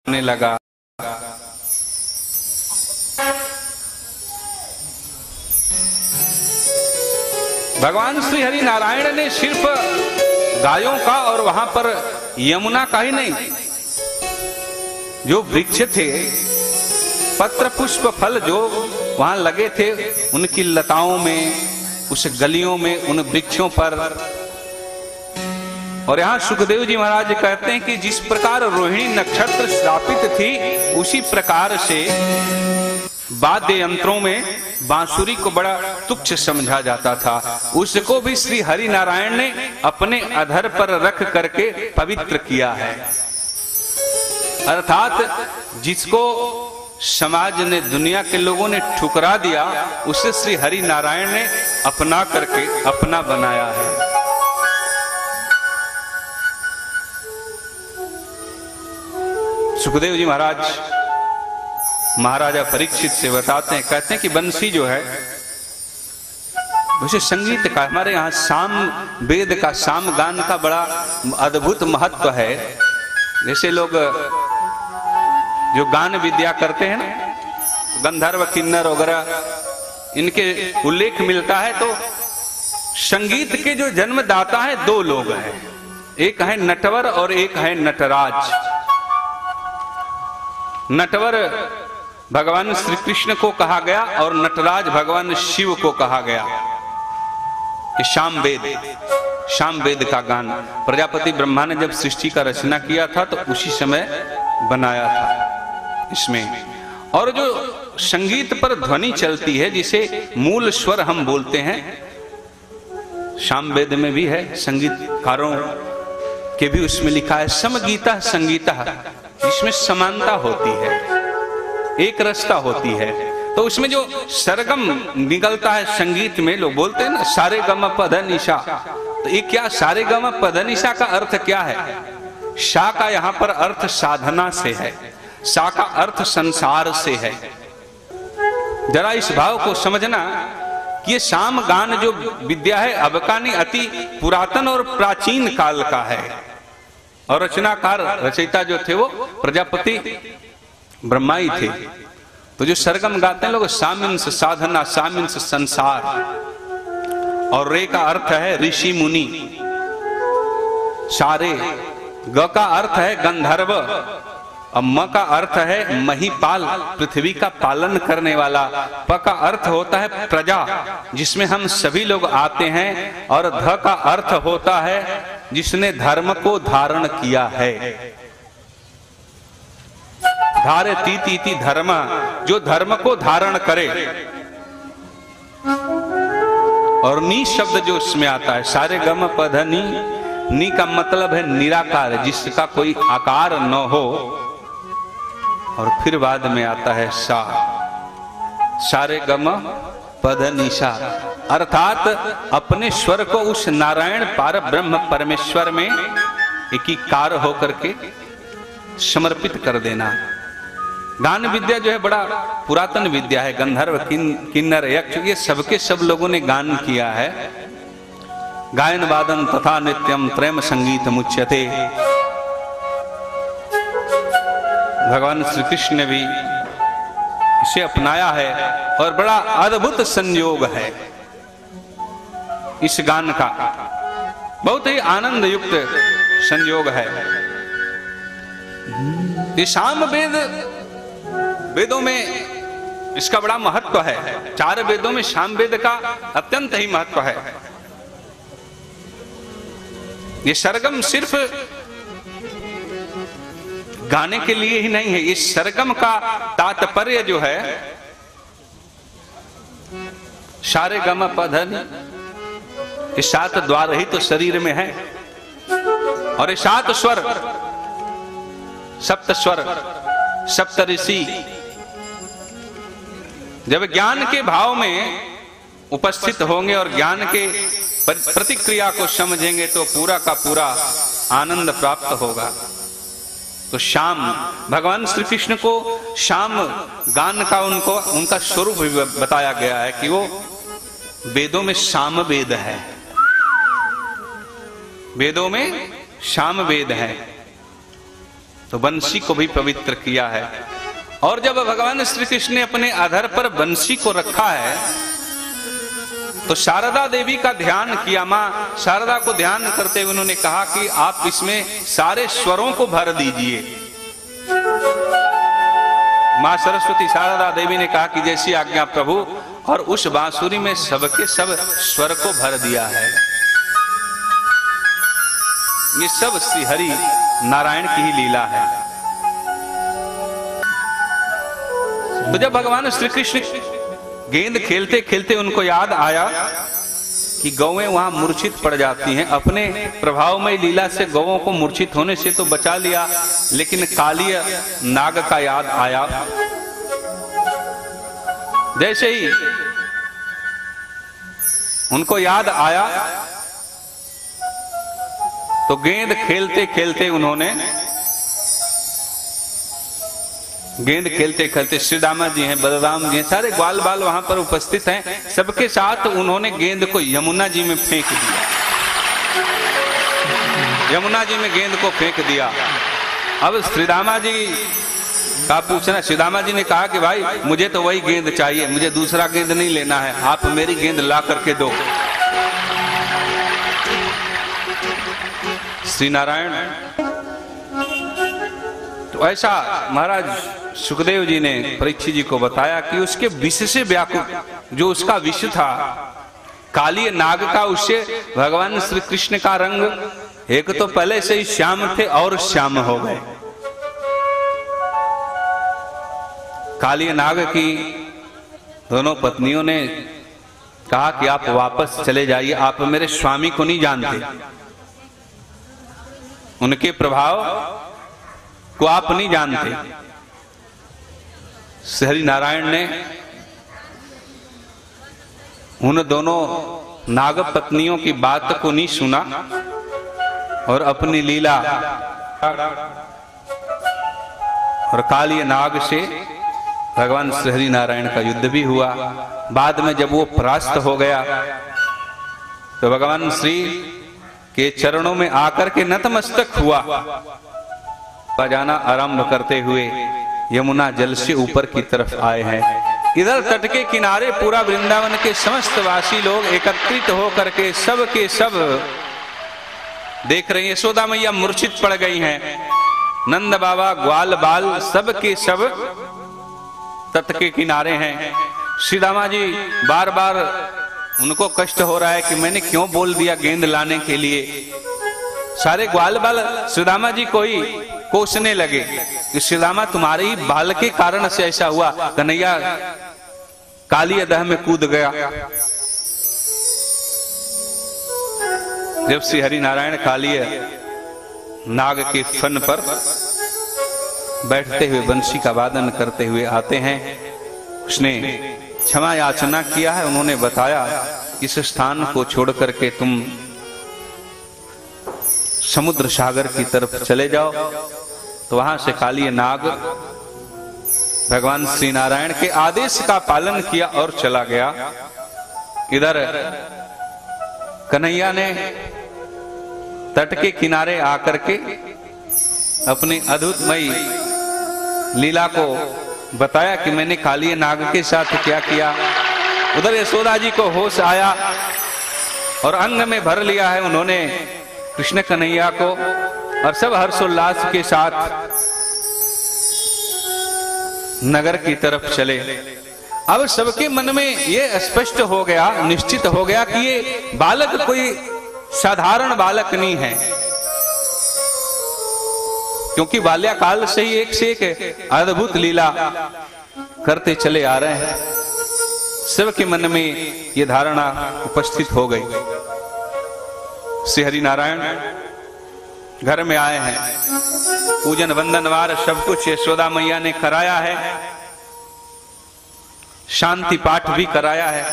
होने लगा। भगवान श्री हरि नारायण ने सिर्फ गायों का और वहां पर यमुना का ही नहीं, जो वृक्ष थे, पत्र पुष्प फल जो वहां लगे थे, उनकी लताओं में, उस गलियों में, उन वृक्षों पर। और यहां सुखदेव जी महाराज कहते हैं कि जिस प्रकार रोहिणी नक्षत्र श्रापित थी, उसी प्रकार से वाद्य यंत्रों में बांसुरी को बड़ा तुच्छ समझा जाता था। उसको भी श्री हरि नारायण ने अपने अधर पर रख करके पवित्र किया है। अर्थात जिसको समाज ने, दुनिया के लोगों ने ठुकरा दिया, उसे श्री हरि नारायण ने अपना करके अपना बनाया है। सुखदेव जी महाराज महाराजा परीक्षित से बताते हैं, कहते हैं कि बंसी जो है वैसे संगीत का, हमारे यहाँ साम वेद का, साम गान का बड़ा अद्भुत महत्व है। जैसे लोग जो गान विद्या करते हैं ना, गंधर्व किन्नर वगैरह, इनके उल्लेख मिलता है तो संगीत के जो जन्मदाता है दो लोग हैं, एक है नटवर और एक है नटराज। नटवर भगवान श्री कृष्ण को कहा गया और नटराज भगवान शिव को कहा गया। ये शाम वेद का गान प्रजापति ब्रह्मा ने जब सृष्टि का रचना किया था तो उसी समय बनाया था इसमें। और जो संगीत पर ध्वनि चलती है, जिसे मूल स्वर हम बोलते हैं, शाम वेद में भी है, संगीतकारों के भी उसमें लिखा है समगीता संगीता, जिसमें समानता होती है, एक रसता होती है। तो उसमें जो सरगम निकलता है संगीत में, लोग बोलते हैं ना सारे गम पध निशा, तो ये क्या सारे गम पध निशा का अर्थ क्या है? शा का यहां पर अर्थ साधना से है, सा का अर्थ संसार से है। जरा इस भाव को समझना कि ये साम गान जो विद्या है अब का नहीं, अति पुरातन और प्राचीन काल का है। और रचनाकार, रचयिता जो थे वो प्रजापति ब्रह्मा ही थे। तो जो सरगम गाते हैं लोग, सामिंस साधना, सामिंस संसार, और रे का अर्थ है ऋषि मुनि, सारे, ग का अर्थ है गंधर्व, और म का अर्थ है महिपाल, पृथ्वी का पालन करने वाला, प का अर्थ होता है प्रजा, जिसमें हम सभी लोग आते हैं, और ध का अर्थ होता है जिसने धर्म को धारण किया है। धारे ती धर्म, जो धर्म को धारण करे। और नी शब्द जो इसमें आता है, सारे गम पध नी, नी का मतलब है निराकार, जिसका कोई आकार न हो। और फिर बाद में आता है सा, सारे गम पध निशा, अर्थात अपने स्वर को उस नारायण पार ब्रह्म परमेश्वर में एकीकार होकर के समर्पित कर देना। गान विद्या जो है बड़ा पुरातन विद्या है। गंधर्व किन्नर यक्ष, ये सबके सब लोगों ने गान किया है। गायन वादन तथा नित्यम प्रेम संगीत मुच्यते। भगवान श्री कृष्ण ने भी इसे अपनाया है और बड़ा अद्भुत संयोग है इस गान का, बहुत ही आनंद युक्त संयोग है। ये साम वेदों में इसका बड़ा महत्व है। 4 वेदों में साम वेद का अत्यंत ही महत्व है। ये सरगम सिर्फ गाने के लिए ही नहीं है, इस सरगम का तात्पर्य जो है, सारे गम पधन, ये 7 द्वार ही तो शरीर में है। और ये 7 स्वर, सप्त स्वर, सप्त ऋषि जब ज्ञान के भाव में उपस्थित होंगे और ज्ञान के प्रतिक्रिया को समझेंगे तो पूरा का पूरा आनंद प्राप्त होगा। तो शाम, भगवान श्री कृष्ण को शाम गान का उनका स्वरूप भी बताया गया है कि वो वेदों में साम वेद है, वेदों में साम वेद है। तो बंसी को भी पवित्र किया है। और जब भगवान श्री कृष्ण ने अपने अधर पर बंसी को रखा है तो शारदा देवी का ध्यान किया। मां शारदा को ध्यान करते हुए उन्होंने कहा कि आप इसमें सारे स्वरों को भर दीजिए। मां सरस्वती शारदा देवी ने कहा कि जैसी आज्ञा प्रभु, और उस बांसुरी में सबके सब स्वर को भर दिया है। ये सब श्री हरि नारायण की ही लीला है। तो जब भगवान श्री कृष्ण गेंद खेलते खेलते उनको याद आया कि गौएं वहां मूर्छित पड़ जाती हैं, अपने प्रभावमय लीला से गौओं को मूर्छित होने से तो बचा लिया, लेकिन कालीय नाग का याद आया। जैसे ही उनको याद आया तो गेंद खेलते खेलते उन्होंने गेंद खेलते खेलते श्री दामा जी हैं, बलराम जी हैं, सारे ग्वाल बाल वहां पर उपस्थित हैं, सबके साथ उन्होंने गेंद को यमुना जी में फेंक दिया। यमुना जी में गेंद को फेंक दिया। अब श्री दामा जी का पूछना, श्री दामा जी ने कहा कि भाई मुझे तो वही गेंद चाहिए, मुझे दूसरा गेंद नहीं लेना है, आप मेरी गेंद ला करके दो। श्री नारायण तो ऐसा महाराज सुखदेव जी ने परीक्षित जी को बताया कि उसके विष से व्याकुल, जो उसका विष था काली नाग का, उससे भगवान श्री कृष्ण का रंग एक तो पहले से ही श्याम थे और श्याम हो गए। काली नाग की दोनों पत्नियों ने कहा कि आप वापस चले जाइए, आप मेरे स्वामी को नहीं जानते, उनके प्रभाव को आप नहीं जानते। श्री नारायण ने उन दोनों नाग पत्नियों की बात को नहीं सुना और अपनी लीला और काली नाग से भगवान श्री नारायण का युद्ध भी हुआ। बाद में जब वो परास्त हो गया तो भगवान श्री के चरणों में आकर के नतमस्तक हुआ, बजाना आरंभ करते हुए यमुना जल से ऊपर की तरफ आए हैं। इधर तट के किनारे पूरा वृंदावन के समस्त वासी लोग एकत्रित होकर के सब के सब देख रहे हैं। यशोदा मैया मूर्छित पड़ गई हैं, नंद बाबा ग्वाल बाल सब के सब तट के किनारे हैं। श्री दामा जी बार बार उनको कष्ट हो रहा है कि मैंने क्यों बोल दिया गेंद लाने के लिए। सारे ग्वाल बाल सुदामा जी को ही कोसने लगे कि सुदामा तुम्हारे ही बाल के कारण से ऐसा हुआ, कन्हैया काली दह में कूद गया। जब श्री हरि नारायण काली नाग के फन पर बैठते हुए बंसी का वादन करते हुए आते हैं, उसने क्षमा याचना किया है। उन्होंने बताया इस स्थान को छोड़ करके तुम समुद्र सागर की तरफ चले जाओ। तो वहां से काली नाग भगवान श्री नारायण के आदेश का पालन किया और चला गया। इधर कन्हैया ने तट के किनारे आकर के अपनी अद्भुतमयी लीला को बताया कि मैंने काली नाग के साथ क्या किया। उधर यशोदा जी को होश आया और अंग में भर लिया है उन्होंने कृष्ण कन्हैया को, और सब हर्षोल्लास के साथ नगर की तरफ चले। अब सबके मन में ये स्पष्ट हो गया, निश्चित हो गया कि ये बालक कोई साधारण बालक नहीं है, क्योंकि बाल्यकाल से ही एक से एक अद्भुत लीला करते चले आ रहे हैं। सबके मन में ये धारणा उपस्थित हो गई। श्री हरि नारायण घर में आए हैं, पूजन वंदन वार सब कुछ यशोदा मैया ने कराया है, शांति पाठ भी कराया है,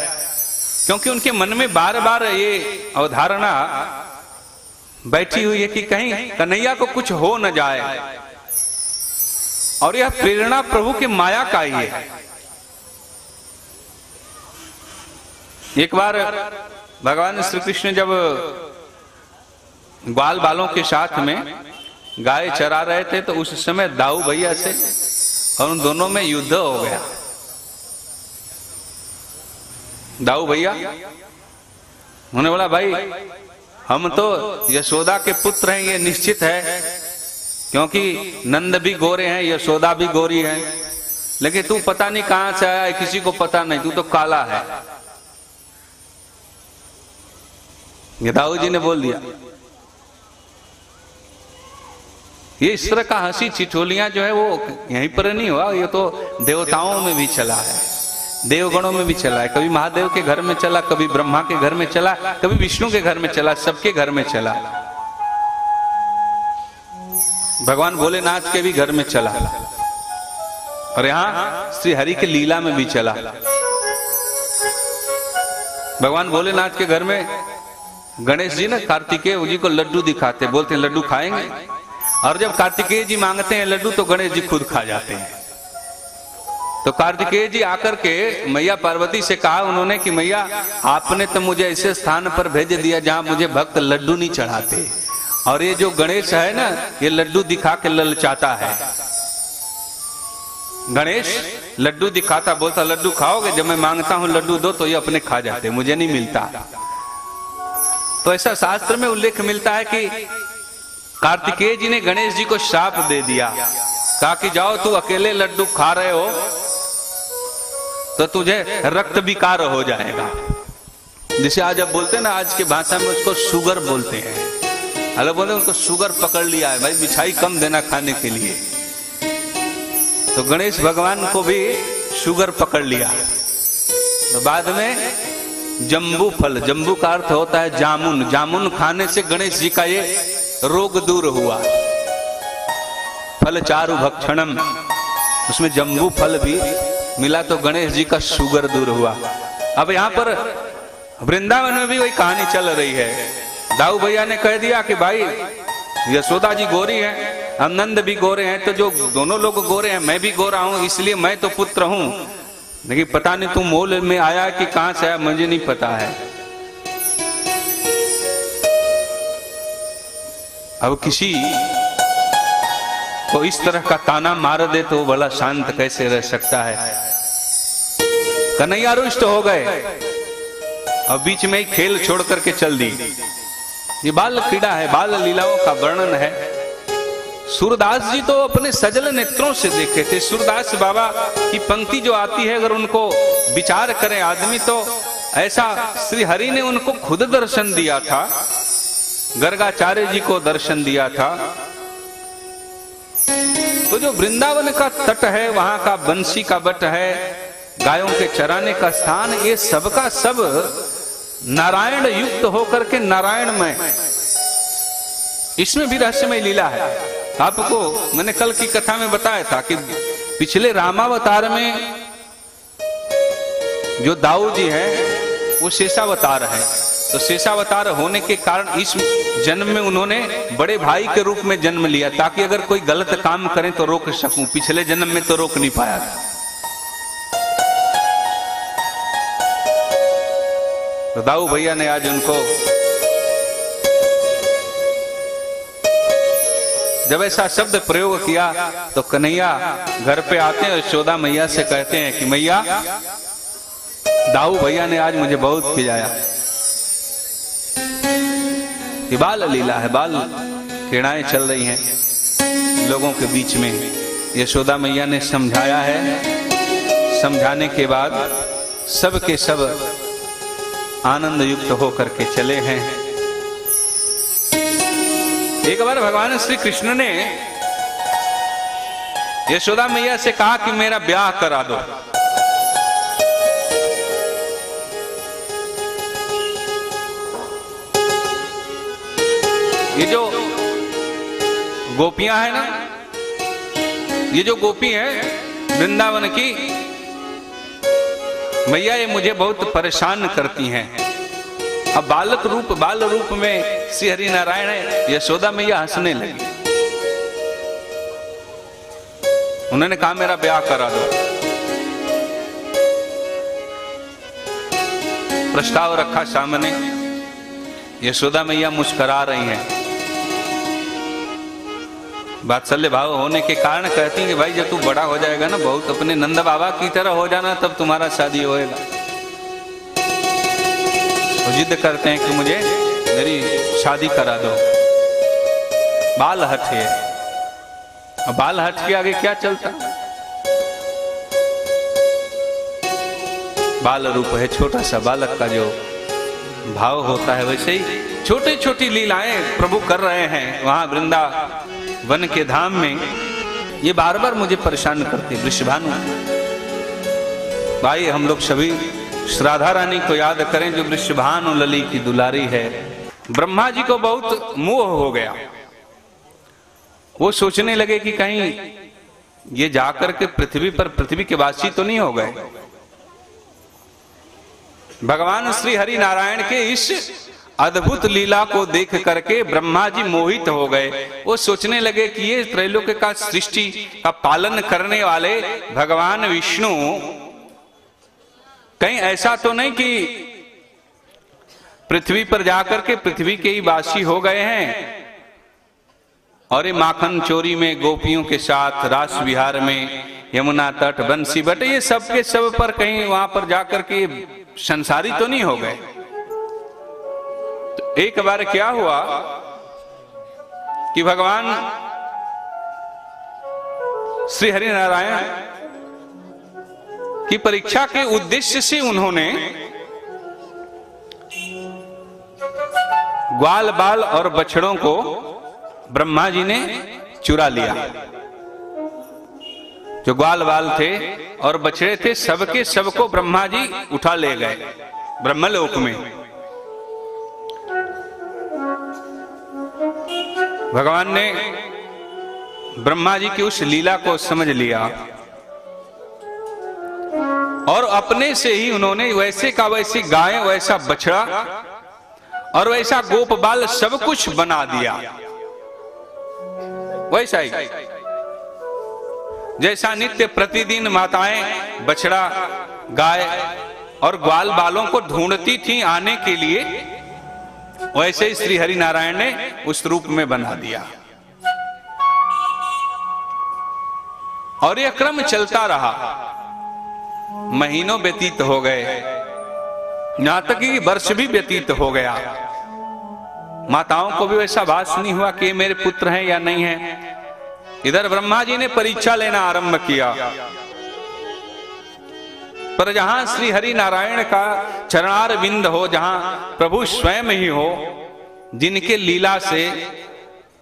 क्योंकि उनके मन में बार बार ये अवधारणा बैठी हुई है कि कहीं कन्हैया को कुछ हो न जाए, और यह प्रेरणा प्रभु के माया का ही है। एक बार भगवान श्री कृष्ण जब ग्वाल बालों के साथ में गाय चरा रहे थे तो उस समय दाऊ भैया से और उन दोनों में युद्ध हो गया। दाऊ भैया उन्होंने बोला, भाई हम तो यशोदा के पुत्र हैं, ये निश्चित है, क्योंकि नंद भी गोरे हैं, यशोदा भी गोरी है, लेकिन तू पता नहीं कहां से आया है, किसी को पता नहीं, तू तो काला है। ये दाऊ जी ने बोल दिया। ये इस तरह का हंसी चिठोलियां जो है वो यहीं पर नहीं हुआ, ये तो देवताओं में भी चला है, देवगणों में भी चला है। कभी महादेव के घर में चला, कभी ब्रह्मा के घर में चला, कभी विष्णु के घर में चला, सबके घर में चला। भगवान भोलेनाथ के भी घर में चला और यहां श्री हरि के लीला में भी चला। भगवान भोलेनाथ के घर में गणेश जी ना कार्तिकेय जी को लड्डू दिखाते, बोलते हैं लड्डू खाएंगे, और जब कार्तिकेय जी मांगते हैं लड्डू तो गणेश जी खुद खा जाते हैं। तो कार्तिकेय जी आकर के मैया पार्वती से कहा उन्होंने कि मैया आपने तो मुझे ऐसे स्थान पर भेज दिया जहां मुझे भक्त लड्डू नहीं चढ़ाते, और ये जो गणेश है ना ये लड्डू दिखा के ललचाता है। गणेश लड्डू दिखाता, बोलता लड्डू खाओगे, जब मैं मांगता हूं लड्डू दो तो ये अपने खा जाते, मुझे नहीं मिलता। तो ऐसा शास्त्र में उल्लेख मिलता है कि कार्तिकेय जी ने गणेश जी को श्राप दे दिया, कहा कि जाओ तू अकेले लड्डू खा रहे हो तो तुझे रक्त विकार हो जाएगा, जिसे आज अब बोलते हैं ना, आज की भाषा में उसको शुगर बोलते हैं। अलग बोलते हैं उनको शुगर पकड़ लिया है, भाई मिठाई कम देना खाने के लिए। तो गणेश भगवान को भी शुगर पकड़ लिया। तो बाद में जम्बू फल, जम्बू का अर्थ होता है जामुन, जामुन खाने से गणेश जी का ये रोग दूर हुआ। फल चारु भक्षणम, उसमें जम्बू फल भी मिला तो गणेश जी का शुगर दूर हुआ। अब यहां पर वृंदावन में भी वही कहानी चल रही है। दाऊ भैया ने कह दिया कि भाई यशोदा जी गोरी है, हम नंद भी गोरे हैं, तो जो दोनों लोग गोरे हैं मैं भी गोरा हूं, इसलिए मैं तो पुत्र हूं, लेकिन पता नहीं तू मोल में आया कि कहां से आया, मुझे नहीं पता है। अब किसी को इस तरह का ताना मार दे तो वो बड़ा शांत कैसे रह सकता है। कन्हैया रुष्ट हो गए, अब बीच में ही खेल छोड़ करके चल दी। ये बाल क्रीड़ा है, बाल लीलाओं का वर्णन है। सूरदास जी तो अपने सजल नेत्रों से देखे थे। सूरदास बाबा की पंक्ति जो आती है, अगर उनको विचार करे आदमी तो ऐसा श्री हरि ने उनको खुद दर्शन दिया था, गर्गाचार्य जी को दर्शन दिया था। तो जो वृंदावन का तट है, वहां का बंसी का बट है, गायों के चराने का स्थान, ये सबका सब नारायण युक्त होकर के नारायणमय, इसमें भी रहस्यमय लीला है। आपको मैंने कल की कथा में बताया था कि पिछले रामावतार में जो दाऊ जी है वो शेषावतार है। तो शेषावतार होने के कारण इस जन्म में उन्होंने बड़े भाई के रूप में जन्म लिया, ताकि अगर कोई गलत काम करें तो रोक सकूं। पिछले जन्म में तो रोक नहीं पाया था। तो दाऊ भैया ने आज उनको, जब ऐसा शब्द प्रयोग किया तो कन्हैया घर पे आते हैं और यशोदा मैया से कहते हैं कि मैया दाऊ भैया ने आज मुझे बहुत खिलाया। ये बाल लीला है, बाल क्रीड़ाएं चल रही हैं लोगों के बीच में। यशोदा मैया ने समझाया है, समझाने के बाद सब के सब आनंद युक्त होकर के चले हैं। एक बार भगवान श्री कृष्ण ने यशोदा मैया से कहा कि मेरा ब्याह करा दो। ये जो गोपियां हैं ना, ये जो गोपी है वृंदावन की मैया, ये मुझे बहुत परेशान करती हैं। अब बाल रूप में श्री हरि नारायण है, यशोदा मैया हंसने लगी। उन्होंने कहा मेरा ब्याह करा दो। प्रस्ताव रखा सामने, यशोदा मैया मुस्कुरा रही हैं। वात्सल्य भाव होने के कारण कहती हैं कि भाई जब तू बड़ा हो जाएगा ना, बहुत अपने नंद बाबा की तरह हो जाना, तब तुम्हारा शादी होएगा। वो जिद करते हैं कि मुझे मेरी शादी करा दो। बाल हठ है, और बाल हठ के आगे क्या चलता? बाल रूप है, छोटा सा बालक का जो भाव होता है, वैसे ही छोटी छोटी लीलाएं प्रभु कर रहे हैं वहां वृंदावन के धाम में। ये बार बार मुझे परेशान करते। वृषभानु भाई, हम लोग सभी राधा रानी को याद करें जो वृषभानु लली की दुलारी है। ब्रह्मा जी को बहुत मोह हो गया। वो सोचने लगे कि कहीं ये जाकर के पृथ्वी पर पृथ्वी के वासी तो नहीं हो गए। भगवान श्री हरि नारायण के इस अद्भुत लीला को देख करके ब्रह्मा जी मोहित हो गए। वो सोचने लगे कि ये त्रैलोक्य का सृष्टि का पालन करने वाले भगवान विष्णु कहीं ऐसा तो नहीं कि पृथ्वी पर जाकर के पृथ्वी के ही वासी हो गए हैं और ये माखन चोरी में गोपियों के साथ रास विहार में यमुना तट बंसी बटे ये सब के सब पर कहीं वहां पर जाकर के संसारी तो नहीं हो गए। तो एक बार क्या हुआ कि भगवान श्री हरि नारायण की परीक्षा के उद्देश्य से उन्होंने ग्वाल बाल और बछड़ों को ब्रह्मा जी ने चुरा लिया। जो ग्वाल बाल थे और बछड़े थे सबके सबको ब्रह्मा जी उठा ले गए ब्रह्मलोक में। भगवान ने ब्रह्मा जी की उस लीला को समझ लिया और अपने से ही उन्होंने वैसे का वैसे गाय, वैसा बछड़ा और वैसा गोप बाल सब कुछ बना दिया। वैसा ही जैसा नित्य प्रतिदिन माताएं बछड़ा, गाय और ग्वाल बालों को ढूंढती थी आने के लिए, वैसे ही श्री हरि नारायण ने उस रूप में बना दिया। और यह क्रम चलता रहा। महीनों व्यतीत हो गए, यहां तक कि वर्ष भी व्यतीत हो गया। माताओं को भी वैसा भास नहीं हुआ कि मेरे पुत्र हैं या नहीं है। इधर ब्रह्मा जी ने परीक्षा लेना आरंभ किया, पर जहां श्री हरि नारायण का चरणार बिंद हो, जहां प्रभु स्वयं ही हो, जिनके लीला से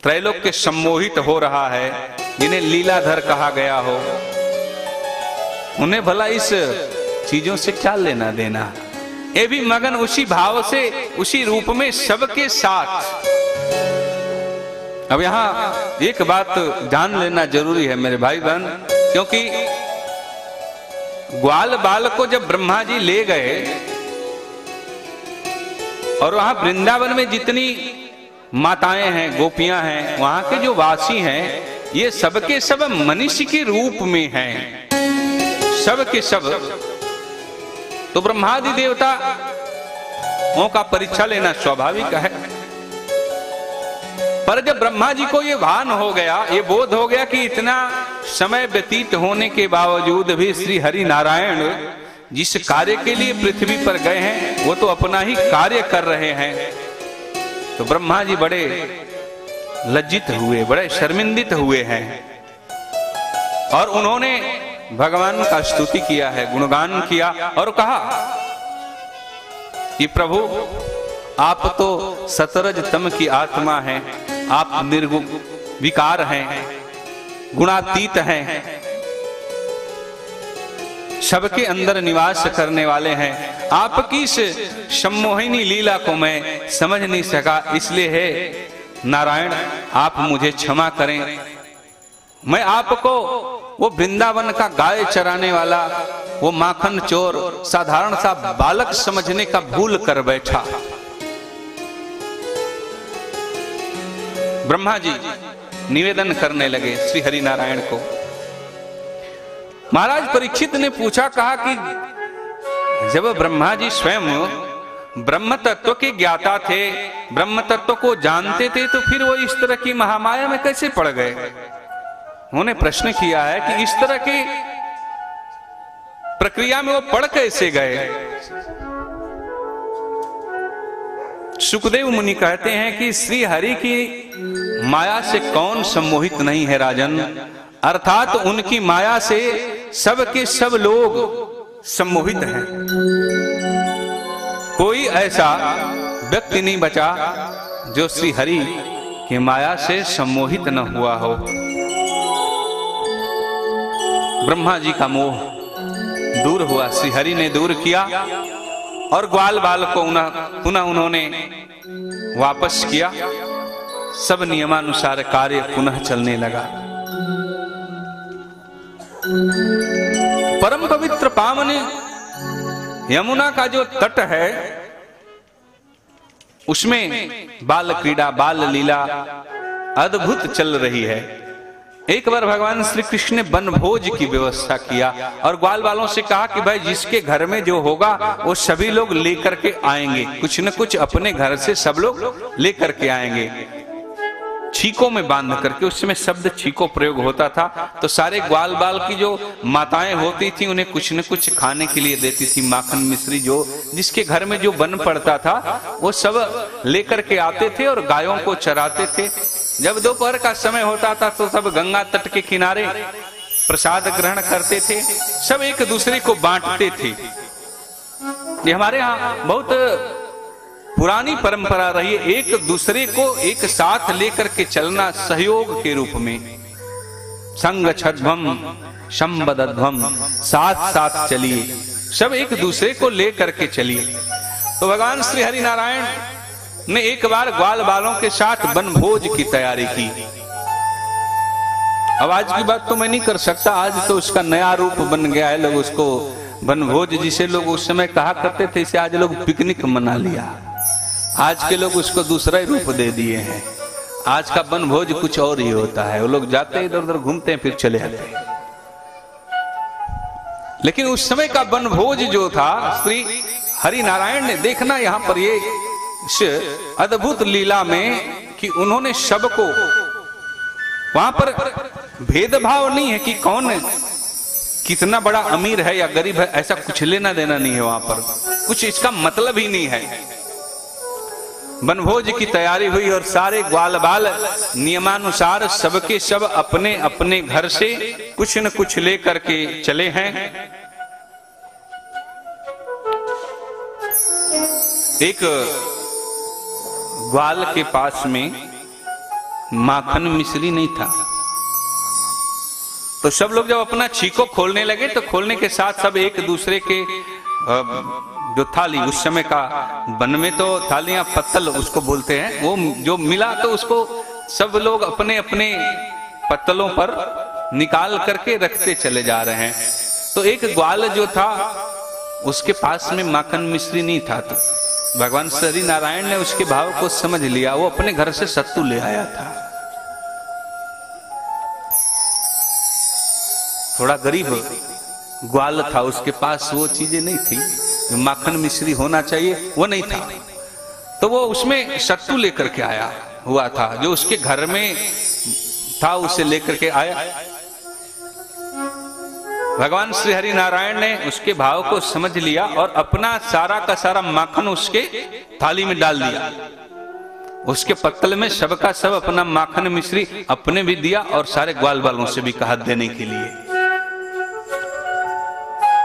त्रैलोक्य सम्मोहित हो रहा है, जिन्हें लीलाधर कहा गया हो, उन्हें भला इस चीजों से क्या लेना देना। ये भी मगन उसी भाव से, उसी रूप में सबके साथ। अब यहां एक बात जान लेना जरूरी है मेरे भाई बहन, क्योंकि ग्वाल बाल को जब ब्रह्मा जी ले गए और वहां वृंदावन में जितनी माताएं हैं, गोपियां हैं, वहां के जो वासी हैं, ये सबके सब मनुष्य के रूप में हैं, सब के सब। तो ब्रह्मादि देवता का परीक्षा लेना स्वाभाविक है। पर जब ब्रह्मा जी को ये भान हो गया, ये बोध हो गया कि इतना समय व्यतीत होने के बावजूद भी श्री हरि नारायण जिस कार्य के लिए पृथ्वी पर गए हैं वो तो अपना ही कार्य कर रहे हैं, तो ब्रह्मा जी बड़े लज्जित हुए, बड़े शर्मिंदित हुए हैं। और उन्होंने भगवान का स्तुति किया है, गुणगान किया और कहा कि प्रभु आप तो सतरज तम की आत्मा हैं, आप निर्गुण विकार हैं, गुणातीत हैं, सबके अंदर निवास करने वाले हैं। आपकी इस सम्मोहिनी लीला को मैं समझ नहीं सका, इसलिए है नारायण आप मुझे क्षमा करें। मैं आपको वो वृंदावन का गाय चराने वाला, वो माखन चोर, साधारण सा बालक समझने का भूल कर बैठा। ब्रह्मा जी निवेदन करने लगे श्री हरि नारायण को। महाराज परीक्षित ने पूछा, कहा कि जब ब्रह्मा जी स्वयं ब्रह्म तत्व के ज्ञाता थे, ब्रह्म तत्व को जानते थे, तो फिर वो इस तरह की महामाया में कैसे पड़ गए? उन्होंने प्रश्न किया है कि इस तरह की प्रक्रिया में वो पड़ कैसे गए। सुखदेव मुनि कहते हैं कि श्री हरि की माया से कौन सम्मोहित नहीं है राजन, अर्थात उनकी माया से सब के सब लोग सम्मोहित हैं। कोई ऐसा व्यक्ति नहीं बचा जो श्री हरि की माया से सम्मोहित न हुआ हो। ब्रह्मा जी का मोह दूर हुआ, श्री हरि ने दूर किया और ग्वाल बाल को पुनः उन्होंने वापस किया। सब नियमानुसार कार्य पुनः चलने लगा। परम पवित्र पावन यमुना का जो तट है उसमें बाल क्रीड़ा बाल लीला अद्भुत चल रही है। एक बार भगवान श्री कृष्ण ने वनभोज की व्यवस्था किया और ग्वाल बालों से कहा कि भाई जिसके घर में जो होगा वो सभी लोग लेकर के आएंगे, कुछ न कुछ अपने घर से सब लोग लेकर के आएंगे। छीकों में बांध करके, उस समय शब्द छीको प्रयोग होता था, तो सारे ग्वाल बाल की जो माताएं होती थी उन्हें कुछ न कुछ खाने के लिए देती थी। माखन मिश्री जो जिसके घर में जो बन पड़ता था वो सब लेकर के आते थे और गायों को चराते थे। जब दोपहर का समय होता था तो सब गंगा तट के किनारे प्रसाद ग्रहण करते थे, सब एक दूसरे को बांटते थे। ये हमारे यहाँ बहुत पुरानी परंपरा रही है, एक दूसरे को एक साथ लेकर के चलना सहयोग के रूप में। संग छध्वम शंबदध्वम, साथ साथ चलिए, सब एक दूसरे को लेकर के चलिए। तो भगवान श्री हरि नारायण ने एक बार ग्वाल बालों के साथ वनभोज की तैयारी की। अब आज की बात तो मैं नहीं कर सकता, आज तो उसका नया रूप बन गया है। लोग उसको वनभोज, जिसे लोग उस समय कहा करते थे, इसे आज लोग पिकनिक मना लिया। आज के लोग उसको दूसरा ही रूप दे दिए हैं। आज का वनभोज कुछ और ही होता है, वो लोग जाते हैं इधर उधर घूमते हैं फिर चले आते हैं। लेकिन उस समय का वनभोज जो था, श्री हरि नारायण ने देखना यहां पर ये इस अद्भुत लीला में कि उन्होंने सबको, वहां पर भेदभाव नहीं है कि कौन कितना बड़ा अमीर है या गरीब है, ऐसा कुछ लेना देना नहीं है। वहां पर कुछ इसका मतलब ही नहीं है। वनभोज की तैयारी हुई और सारे ग्वाल बाल नियमानुसार सबके सब अपने अपने घर से कुछ न कुछ लेकर के चले हैं। एक ग्वाल के पास में माखन मिश्री नहीं था, तो सब लोग जब अपना छीको खोलने लगे तो खोलने के साथ सब एक दूसरे के जो थाली, उस समय का वन में तो थालियां पत्तल उसको बोलते हैं, वो जो मिला तो उसको सब लोग अपने अपने पत्तलों पर निकाल करके रखते चले जा रहे हैं। तो एक ग्वाल जो था उसके पास में माखन मिश्री नहीं था, तो भगवान श्री नारायण ने उसके भाव को समझ लिया, वो अपने घर से सत्तू ले आया था। थोड़ा गरीब ग्वाल था, उसके पास वो चीजें नहीं थी, माखन मिश्री होना चाहिए वो नहीं था, तो वो उसमें सत्तू लेकर के आया हुआ था, जो उसके घर में था उसे लेकर के आया। भगवान श्री हरि नारायण ने उसके भाव को समझ लिया और अपना सारा का सारा माखन उसके थाली में डाल दिया। उसके पत्तल में सबका सब अपना माखन मिश्री अपने भी दिया और सारे ग्वाल बालों से भी कहा देने के लिए।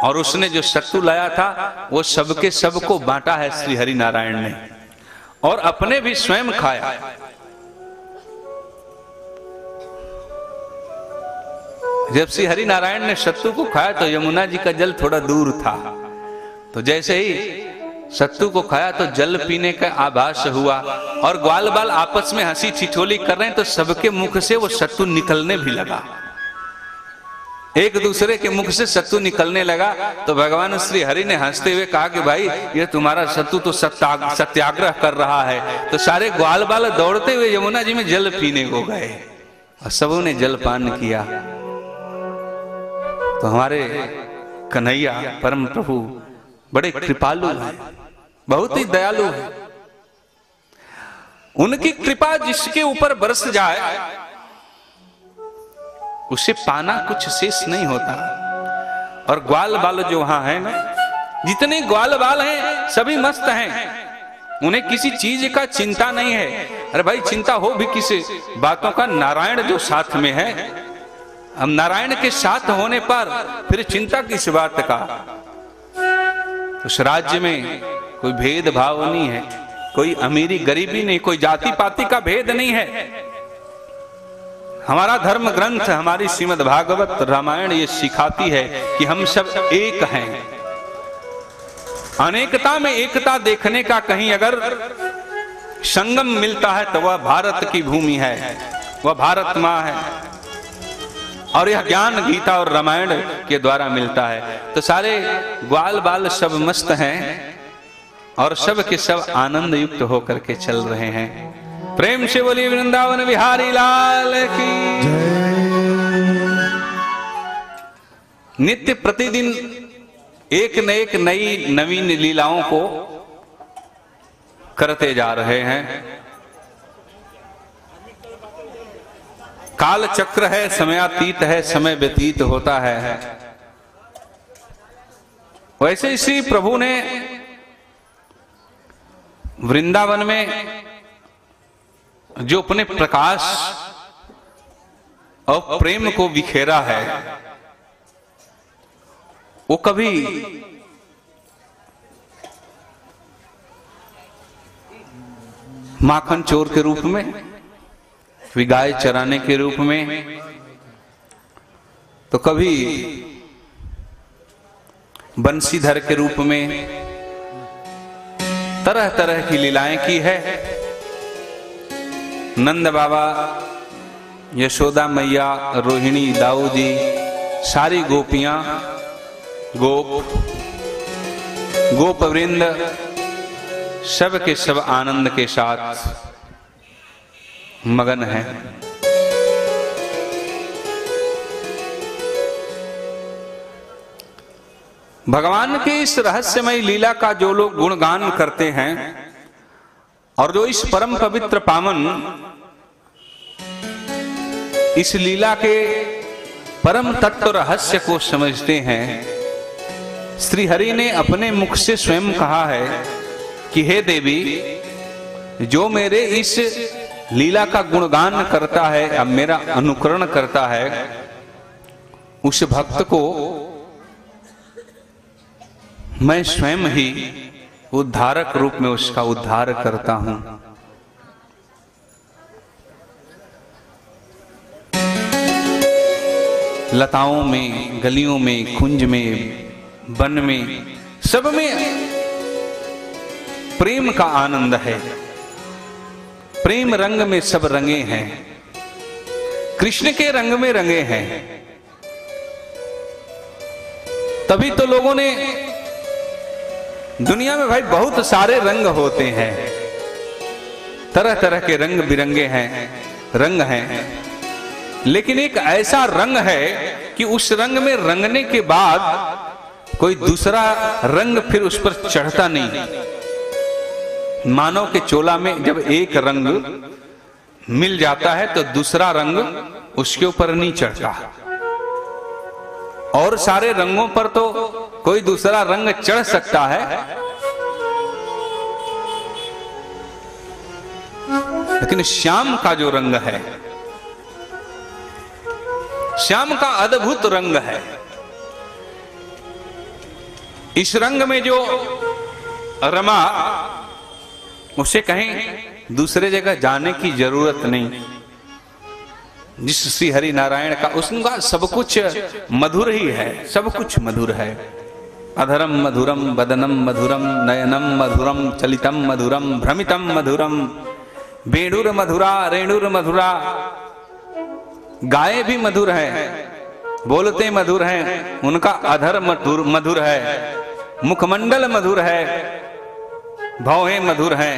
और उसने जो सत्तू लाया था वो सबके सबको बांटा है श्री हरि नारायण ने, और अपने भी स्वयं खाया। जब श्री हरि नारायण ने सत्तू को खाया तो यमुना जी का जल थोड़ा दूर था, तो जैसे ही सत्तू को खाया तो जल पीने का आभास हुआ और ग्वाल बाल आपस में हंसी ठिठोली कर रहे हैं, तो सबके मुख से वो सत्तू निकलने भी लगा। एक दूसरे के मुख से सत्तू निकलने लगा तो भगवान श्री हरि ने हंसते हुए कहा कि भाई ये तुम्हारा सत्तू तो सत्याग्रह कर रहा है। तो सारे ग्वाल बाल दौड़ते हुए यमुना जी में जल पीने को गए और सबों ने जल पान किया। तो हमारे कन्हैया परम प्रभु बड़े कृपालु हैं, बहुत ही दयालु हैं। उनकी कृपा जिसके ऊपर बरस जाए उसे पाना कुछ शेष नहीं होता। और ग्वाल बाल जो वहां है ना, जितने ग्वाल बाल हैं सभी मस्त हैं, उन्हें किसी चीज का चिंता नहीं है। अरे भाई चिंता हो भी किसी बातों का, नारायण जो साथ में है, अब नारायण के साथ होने पर फिर चिंता किस बात का। उस राज्य में कोई भेदभाव नहीं है, कोई अमीरी गरीबी नहीं, कोई जाति पाति का भेद नहीं है। हमारा धर्म ग्रंथ, हमारी श्रीमद् भागवत रामायण ये सिखाती है कि हम सब एक हैं। अनेकता में एकता देखने का कहीं अगर संगम मिलता है तो वह भारत की भूमि है, वह भारत माँ है। और यह ज्ञान गीता और रामायण के द्वारा मिलता है। तो सारे ग्वाल बाल सब मस्त हैं और सब के सब आनंद युक्त होकर के चल रहे हैं। प्रेम से बोलिए वृंदावन बिहारी लाल की जय। नित्य प्रतिदिन एक न एक नई नवीन लीलाओं को करते जा रहे हैं। काल चक्र है, समयातीत है, समय व्यतीत होता है। वैसे इसी प्रभु ने वृंदावन में जो अपने प्रकाश और प्रेम को बिखेरा है, वो कभी माखन चोर के रूप में, कभी गाय चराने के रूप में, तो कभी बंसीधर के रूप में तरह तरह की लीलाएं की है। नंद बाबा, यशोदा मैया, रोहिणी, दाऊ जी, सारी गोपियां, गोप वृंद सब के सब आनंद के साथ मगन है। भगवान के इस रहस्यमय लीला का जो लोग गुणगान करते हैं और जो इस परम पवित्र पावन इस लीला के परम तत्व रहस्य को समझते हैं, श्री हरि ने अपने मुख से स्वयं कहा है कि हे देवी, जो मेरे इस लीला का गुणगान करता है, अब मेरा अनुकरण करता है, उस भक्त को मैं स्वयं ही उद्धारक रूप में उसका उद्धार करता हूं। लताओं में, गलियों में, कुंज में, वन में, सब में प्रेम का आनंद है। प्रेम रंग में सब रंगे हैं, कृष्ण के रंग में रंगे हैं। तभी तो लोगों ने, दुनिया में भाई बहुत सारे रंग होते हैं, तरह तरह के रंग बिरंगे हैं, रंग हैं, लेकिन एक ऐसा रंग है कि उस रंग में रंगने के बाद कोई दूसरा रंग फिर उस पर चढ़ता नहीं। मानव के चोला में जब एक रंग मिल जाता है तो दूसरा रंग उसके ऊपर नहीं चढ़ता, और सारे रंगों पर तो कोई दूसरा रंग चढ़ सकता है, लेकिन श्याम का जो रंग है, श्याम का अद्भुत रंग है। इस रंग में जो रमा, उसे कहीं दूसरे जगह जाने की जरूरत नहीं। जिस श्री हरि नारायण का, उसका सब कुछ मधुर ही है, सब कुछ मधुर है। अधरम मधुरम, वदनम मधुरम, नयनम मधुरम, चलितम मधुरम, भ्रमितम मधुरम, वेणुर मधुरा, रेणुर मधुरा। गाय भी मधुर है, बोलते मधुर हैं, उनका अधर मधुर है, मुखमंडल मधुर है, भौहें मधुर हैं,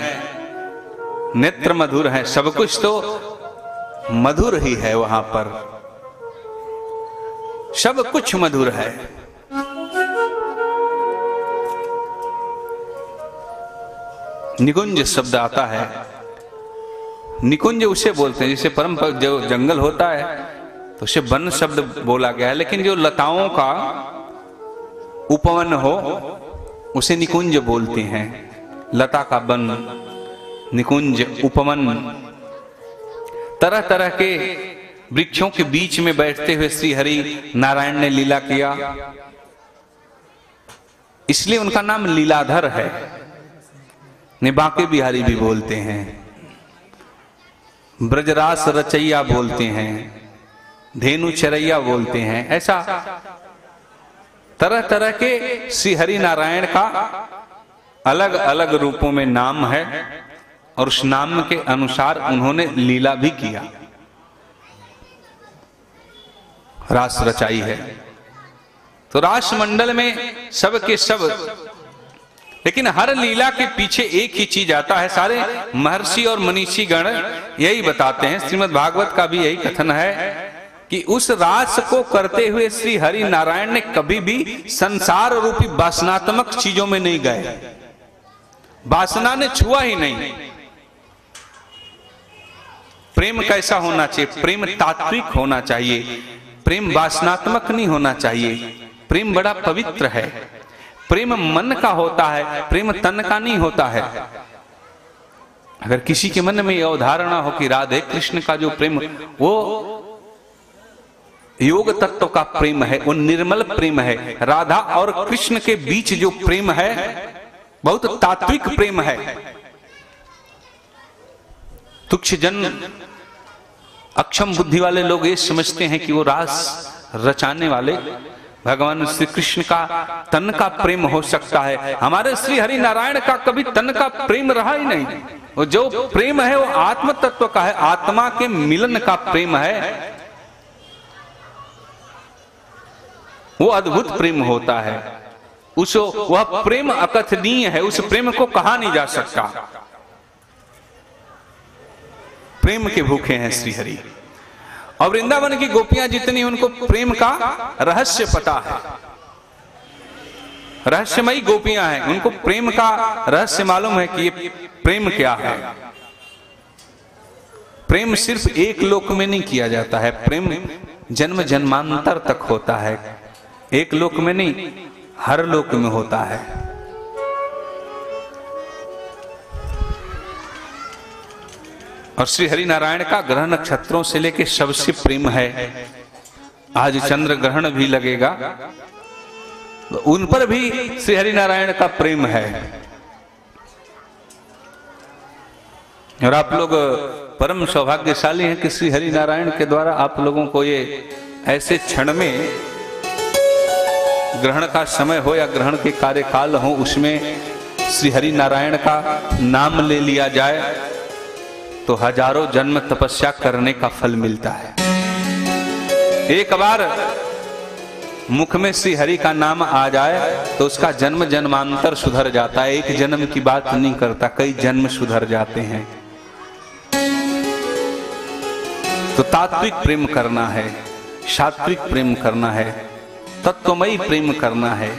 नेत्र मधुर हैं, सब कुछ तो मधुर ही है। वहां पर सब कुछ मधुर है। निकुंज शब्द आता है, निकुंज उसे बोलते हैं जिसे परम जो जंगल होता है, तो उसे वन शब्द बोला गया है। लेकिन जो लताओं का उपवन हो उसे निकुंज बोलते हैं। लता का वन, निकुंज, उपवन। तरह तरह के वृक्षों के बीच में बैठते हुए श्री हरि नारायण ने लीला किया, इसलिए उनका नाम लीलाधर है। बांके बिहारी भी बोलते हैं, ब्रजरास रचैया बोलते हैं, धेनु चरैया बोलते हैं। ऐसा तरह तरह के श्री हरि नारायण का अलग अलग रूपों में नाम है और उस नाम के अनुसार उन्होंने लीला भी किया, रास रचाई है। तो रास मंडल में सब के सब, लेकिन हर लीला के पीछे एक ही चीज आता है। सारे महर्षि और मनीषी गण यही बताते हैं, श्रीमद् भागवत का भी यही कथन है कि उस रास को करते हुए श्री हरि नारायण ने कभी भी संसार रूपी वासनात्मक चीजों में नहीं गए, वासना ने छुआ ही नहीं। प्रेम कैसा होना चाहिए? प्रेम तात्विक होना चाहिए, प्रेम वासनात्मक नहीं होना चाहिए। प्रेम बड़ा पवित्र है, प्रेम मन का होता है, प्रेम तन का नहीं होता है। अगर किसी के मन में यह अवधारणा हो कि राधे कृष्ण का जो प्रेम वो योग तत्व का प्रेम है, वो निर्मल प्रेम है, राधा और कृष्ण के बीच जो प्रेम है बहुत तात्विक प्रेम है। तुच्छ जन, अक्षम बुद्धि वाले लोग ये समझते हैं कि वो रास रचाने वाले भगवान श्री कृष्ण का तन का प्रेम हो सकता है। हमारे श्री हरि नारायण का कभी तन का प्रेम रहा ही नहीं। वो जो प्रेम है वो आत्म तत्व का है, आत्मा के मिलन का प्रेम है, वो अद्भुत प्रेम होता है। वह प्रेम अकथनीय है, उस प्रेम को कहा नहीं जा सकता। प्रेम के भूखे हैं श्री हरि। और वृंदावन की गोपियां जितनी, उनको प्रेम का रहस्य पता है। रहस्यमयी गोपियां हैं, उनको प्रेम का रहस्य मालूम है कि ये प्रेम क्या है। प्रेम सिर्फ एक लोक में नहीं किया जाता है, प्रेम जन्म जन्मांतर तक होता है। एक लोक में नहीं, हर लोक में होता है। और श्री हरि नारायण का ग्रह नक्षत्रों से लेके सबसे प्रेम है। आज चंद्र ग्रहण भी लगेगा, उन पर भी श्री हरि नारायण का प्रेम है। और आप लोग परम सौभाग्यशाली हैं कि श्री हरि नारायण के द्वारा आप लोगों को ये ऐसे क्षण में, ग्रहण का समय हो या ग्रहण के कार्यकाल हो, उसमें श्री हरि नारायण का नाम ले लिया जाए तो हजारों जन्म तपस्या करने का फल मिलता है। एक बार मुख में श्री हरि का नाम आ जाए तो उसका जन्म जन्मांतर सुधर जाता है। एक जन्म की बात नहीं करता, कई जन्म सुधर जाते हैं। तो तात्विक प्रेम करना है, सात्विक प्रेम करना है, तत्वमयी प्रेम करना है।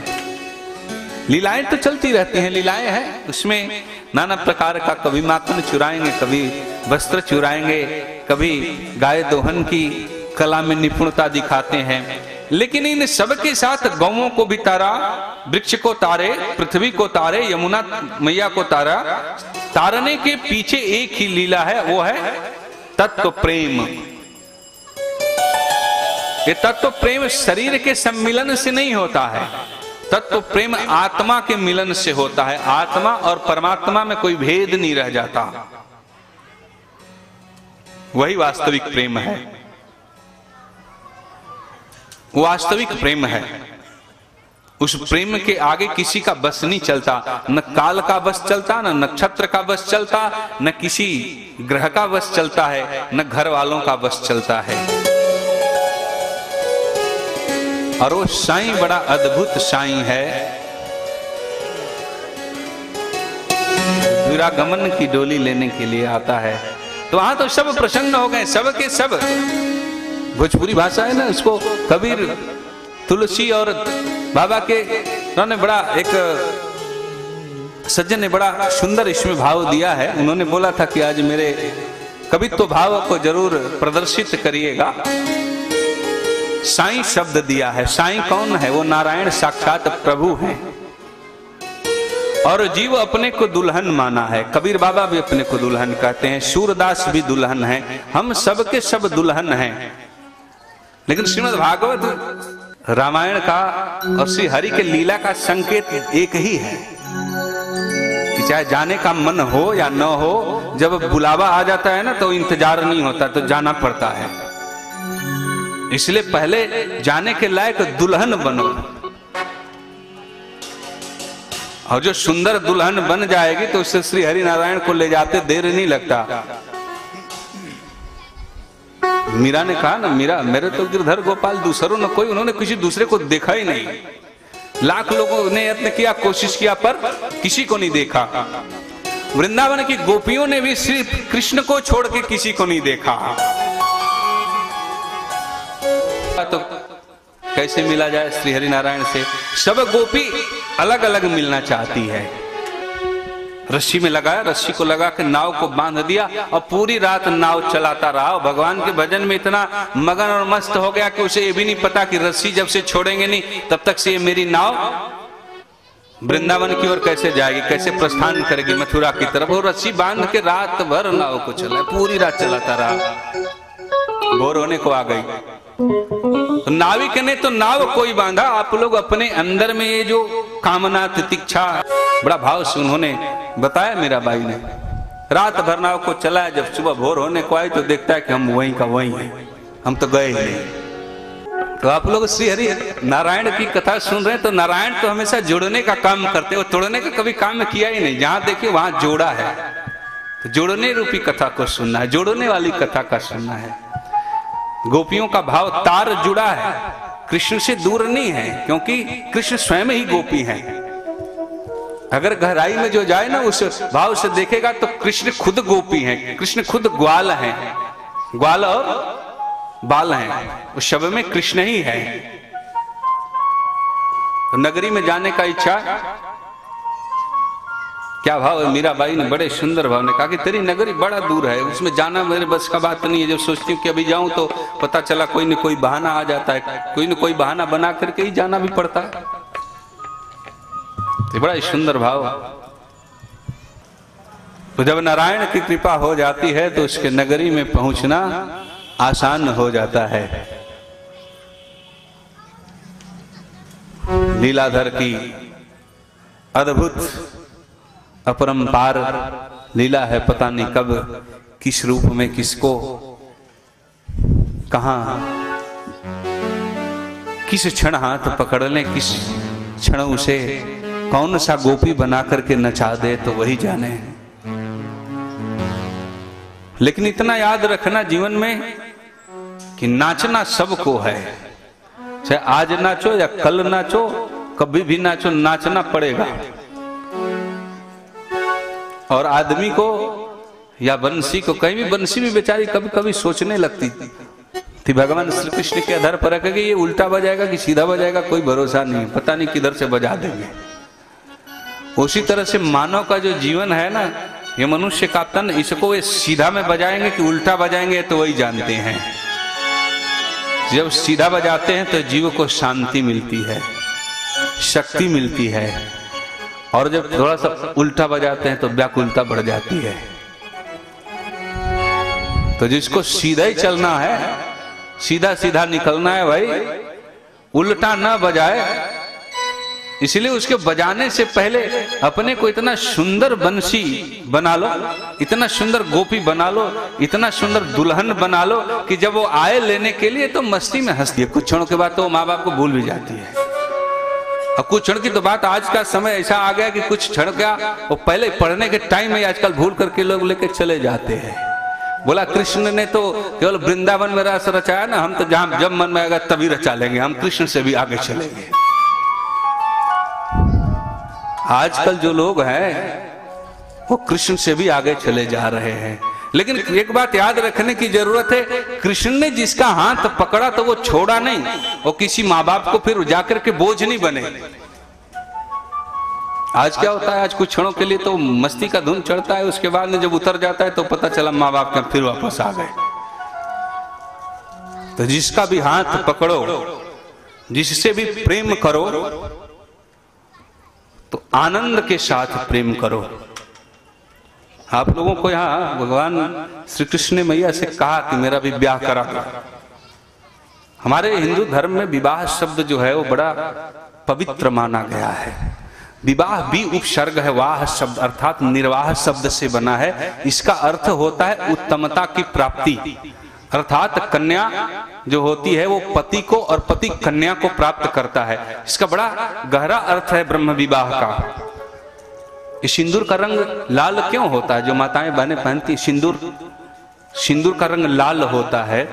लीलाएं तो चलती रहती हैं, लीलाएं हैं, उसमें नाना प्रकार का, कभी माखन चुराएंगे, कभी वस्त्र चुराएंगे, कभी गाय दोहन की कला में निपुणता दिखाते हैं। लेकिन इन सबके साथ गौओं को भी तारा, वृक्ष को तारे, पृथ्वी को तारे, यमुना मैया को तारा। तारने के पीछे एक ही लीला है, वो है तत्व प्रेम। ये तत्व प्रेम शरीर के सम्मिलन से नहीं होता है, तत्व प्रेम आत्मा के मिलन से होता है। आत्मा और परमात्मा में कोई भेद नहीं रह जाता, वही वास्तविक प्रेम है, वास्तविक प्रेम है। उस प्रेम के आगे किसी का बस नहीं चलता, न काल का बस चलता, न नक्षत्र का बस चलता, न किसी ग्रह का बस चलता है, न घर वालों का बस चलता है। और वो साईं बड़ा अद्भुत साईं है। विरागमन की डोली लेने के लिए आता है तो वहां तो सब प्रसन्न हो गए, सब के सब। भोजपुरी भाषा है ना, उसको कबीर, तुलसी और बाबा के उन्होंने बड़ा, एक सज्जन ने बड़ा सुंदर इसमें भाव दिया है। उन्होंने बोला था कि आज मेरे कवित्व भाव को जरूर प्रदर्शित करिएगा। साईं शब्द दिया है। साईं कौन है? वो नारायण साक्षात प्रभु हैं। और जीव अपने को दुल्हन माना है। कबीर बाबा भी अपने को दुल्हन कहते हैं, सूरदास भी दुल्हन है, हम सब के सब दुल्हन हैं। लेकिन श्रीमद् भागवत रामायण का और श्री हरि के लीला का संकेत एक ही है कि चाहे जाने का मन हो या न हो, जब बुलावा आ जाता है ना तो इंतजार नहीं होता, तो जाना पड़ता है। इसलिए पहले जाने के लायक दुल्हन बनो, और जो सुंदर दुल्हन बन जाएगी तो उससे श्री हरि नारायण को ले जाते देर नहीं लगता। मीरा ने कहा ना, मीरा मेरे तो गिरधर गोपाल दूसरों न कोई, उन्होंने किसी दूसरे को देखा ही नहीं। लाख लोगों ने यत्न किया, कोशिश किया, पर किसी को नहीं देखा। वृंदावन की गोपियों ने भी श्री कृष्ण को छोड़ के किसी को नहीं देखा। तो कैसे मिला जाए श्री हरि नारायण से? सब गोपी अलग अलग मिलना चाहती है। रस्सी में लगाया, रस्सी को लगा के नाव को बांध दिया और पूरी रात नाव चलाता रहा। भगवान के भजन में इतना मगन और मस्त हो गया कि उसे ये भी नहीं पता कि रस्सी जब से छोड़ेंगे नहीं तब तक से ये मेरी नाव वृंदावन की ओर कैसे जाएगी, कैसे प्रस्थान करेगी मथुरा की तरफ। वो रस्सी बांध के रात भर नाव को चला, पूरी रात चलाता रहा। भोर होने को आ गई। तो नाविक ने तो नाव कोई बांधा, आप लोग अपने अंदर में ये जो कामना, तितिक्षा, बड़ा भाव से उन्होंने बताया मीरा बाई ने। रात भर नाव को चलाया, जब सुबह भोर होने को आई तो देखता है कि हम वहीं का वहीं हैं, हम तो गए ही नहीं। तो आप लोग श्री हरि नारायण की कथा सुन रहे हैं, तो नारायण तो हमेशा जोड़ने का काम करते, वो तोड़ने का कभी काम किया ही नहीं। जहां देखिए वहां जोड़ा है, तो जोड़ने रूपी कथा को सुनना है, जोड़ने वाली कथा का सुनना है। गोपियों का भाव तार जुड़ा है, कृष्ण से दूर नहीं है, क्योंकि कृष्ण स्वयं ही गोपी हैं। अगर गहराई में जो जाए ना उस भाव से देखेगा तो कृष्ण खुद गोपी हैं, कृष्ण खुद ग्वाल हैं, ग्वाल और बाल हैं, उस शब्द में कृष्ण ही है। तो नगरी में जाने का इच्छा, क्या भाव है? मीराबाई ने बड़े सुंदर भाव ने कहा कि तेरी नगरी बड़ा दूर है, उसमें जाना मेरे बस का बात नहीं है। जब सोचती हूँ कि अभी जाऊं तो पता चला कोई न कोई बहाना आ जाता है, कोई न कोई बहाना बना करके ही जाना भी पड़ता है। तो बड़ा ही सुंदर भाव। तो जब नारायण की कृपा हो जाती है तो उसके नगरी में पहुंचना आसान हो जाता है। लीलाधर की अद्भुत अपरंपार लीला है, पता नहीं कब किस रूप में किसको कहां किस क्षण हाथ पकड़ ले, किस क्षण उसे कौन सा गोपी बना करके नचा दे तो वही जाने। लेकिन इतना याद रखना जीवन में कि नाचना सबको है, चाहे आज नाचो या कल नाचो, कभी भी नाचो, नाचना पड़ेगा। और आदमी को या बंसी को, कहीं भी बंसी भी बेचारी कभी कभी सोचने लगती थी भगवान श्री कृष्ण के आधार पर कि ये उल्टा बजाएगा कि सीधा बजाएगा, कोई भरोसा नहीं, पता नहीं किधर से बजा देंगे। उसी तरह से मानव का जो जीवन है ना, ये मनुष्य का तन, इसको ये सीधा में बजाएंगे कि उल्टा बजाएंगे तो वही जानते हैं। जब सीधा बजाते हैं तो जीव को शांति मिलती है, शक्ति मिलती है, और जब थोड़ा सा उल्टा बजाते हैं तो व्याकुलता बढ़ जाती है। तो जिसको सीधा ही चलना है, सीधा सीधा निकलना है भाई, उल्टा ना बजाए। इसलिए उसके बजाने से पहले अपने को इतना सुंदर बंसी बना लो, इतना सुंदर गोपी बना लो, इतना सुंदर दुल्हन बना लो कि जब वो आए लेने के लिए तो मस्ती में हंसती है। कुछ क्षणों के बाद तो माँ बाप को भूल भी जाती है। और कुछ क्षण की तो बात, आज का समय ऐसा आ गया कि कुछ क्षण क्या, वो पहले पढ़ने के टाइम में आजकल भूल करके लोग लेके चले जाते हैं। बोला कृष्ण ने तो केवल वृंदावन में रस रचाया ना, हम तो जहां जब मन में आएगा तभी रचा लेंगे, हम कृष्ण से भी आगे चलेंगे। आजकल जो लोग हैं वो कृष्ण से भी आगे चले जा रहे हैं। लेकिन एक बात याद रखने की जरूरत है, कृष्ण ने जिसका हाथ पकड़ा तो वो छोड़ा नहीं, वो किसी माँ बाप को फिर जाकर के बोझ नहीं बने। आज क्या होता है, आज कुछ क्षणों के लिए तो मस्ती का धुन चढ़ता है, उसके बाद में जब उतर जाता है तो पता चला माँ बाप का फिर वापस आ गए। तो जिसका भी हाथ पकड़ो, जिससे भी प्रेम करो, तो आनंद के साथ प्रेम करो। आप लोगों को यहां भगवान श्री कृष्ण ने मैया से कहा कि मेरा भी ब्याह करा दो। हमारे हिंदू धर्म में विवाह शब्द जो है वो बड़ा पवित्र माना गया है। विवाह भी उपसर्ग है, वाह शब्द अर्थात निर्वाह शब्द से बना है। इसका अर्थ होता है उत्तमता की प्राप्ति, अर्थात कन्या जो होती है वो पति को और पति कन्या को प्राप्त करता है। इसका बड़ा गहरा अर्थ है ब्रह्म विवाह का। इस सिंदूर का रंग लाल क्यों होता है? जो माताएं बहनें पहनती सिंदूर का रंग लाल होता है।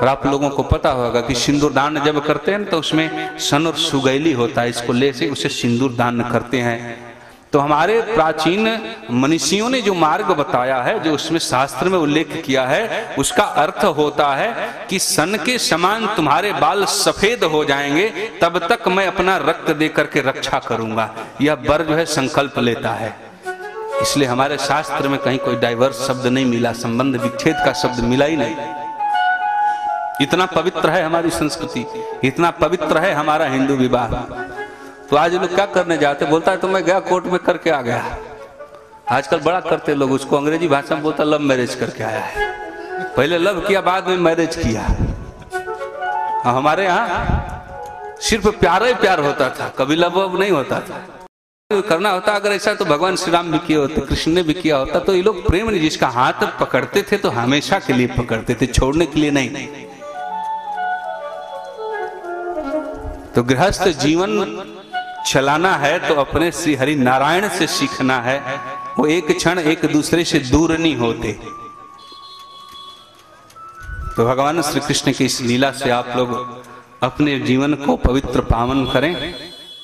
और आप लोगों को पता होगा कि सिंदूर दान जब करते हैं तो उसमें सन और सुगैली होता है, इसको ले से उसे सिंदूर दान करते हैं। तो हमारे प्राचीन मनीषियों ने जो मार्ग बताया है, जो उसमें शास्त्र में उल्लेख किया है, उसका अर्थ होता है कि सन के समान तुम्हारे बाल सफेद हो जाएंगे तब तक मैं अपना रक्त दे करके रक्षा करूंगा। यह वर जो है संकल्प लेता है। इसलिए हमारे शास्त्र में कहीं कोई डाइवर्स शब्द नहीं मिला, संबंध विच्छेद का शब्द मिला ही नहीं। इतना पवित्र है हमारी संस्कृति, इतना पवित्र है हमारा हिंदू विवाह। तो आज लोग क्या करने जाते, बोलता है तो मैं गया कोर्ट में करके आ गया। आजकल बड़ा करते लोग, उसको अंग्रेजी भाषा में बोलता लव मैरिज करके आया है। पहले लव किया, बाद में मैरिज किया। हमारे यहाँ सिर्फ प्यार ही प्यार होता था, कभी लव वव नहीं होता था। करना होता अगर ऐसा तो भगवान श्री राम भी किए होते, कृष्ण ने भी किया होता। तो ये लोग प्रेम नहीं, जिसका हाथ पकड़ते थे तो हमेशा के लिए पकड़ते थे, छोड़ने के लिए नहीं। तो गृहस्थ जीवन चलाना है तो अपने श्री हरि नारायण से सीखना है। वो एक क्षण एक दूसरे से दूर नहीं होते। तो भगवान श्री कृष्ण की इस लीला से आप लोग अपने जीवन को पवित्र पावन करें।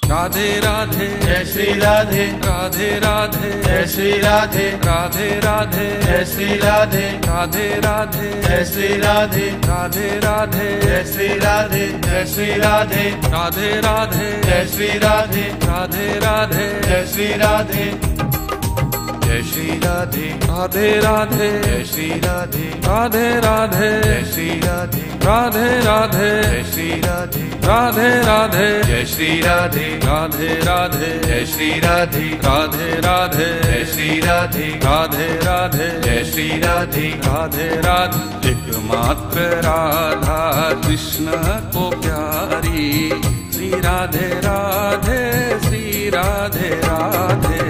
राधे राधे जय श्री राधे, राधे राधे जय श्री राधे, राधे राधे जय श्री राधे, राधे राधे जय श्री राधे, राधे राधे जय श्री राधे, जय श्री राधे, राधे राधे जय श्री राधे, राधे राधे जय श्री राधे, जय श्री राधे, राधे राधे जय श्री राधे, राधे राधे जय श्री राधे, राधे राधे जय श्री राधे, राधे राधे जय श्री राधे, राधे राधे जय श्री राधे, राधे राधे जय श्री राधे, राधे राधे जय श्री राधे, राधे राधे। एकमात्र राधा कृष्ण को प्यारी, श्री राधे राधे, श्री राधे राधे।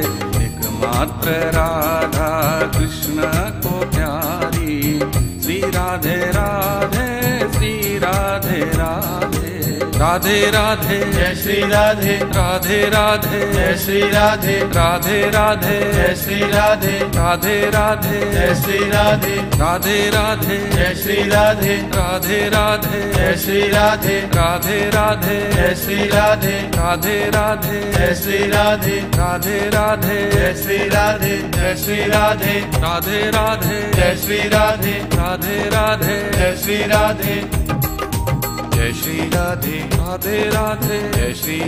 एकमात्र राधा कृष्ण को प्यारी, श्री राधे राधे, श्री राधे राधे। राधे राधे जय श्री राधे, राधे राधे जय श्री राधे, राधे राधे जय श्री राधे, राधे राधे जय श्री राधे, राधे राधे जय श्री राधे, राधे राधे जय श्री राधे, राधे राधे जय श्री राधे, राधे राधे जय श्री राधे, राधे राधे जय श्री राधे, जय श्री राधे, राधे राधे जय श्री राधे, राधे राधे जय श्री राधे, जय श्री राधे, राधे राधे जय श्री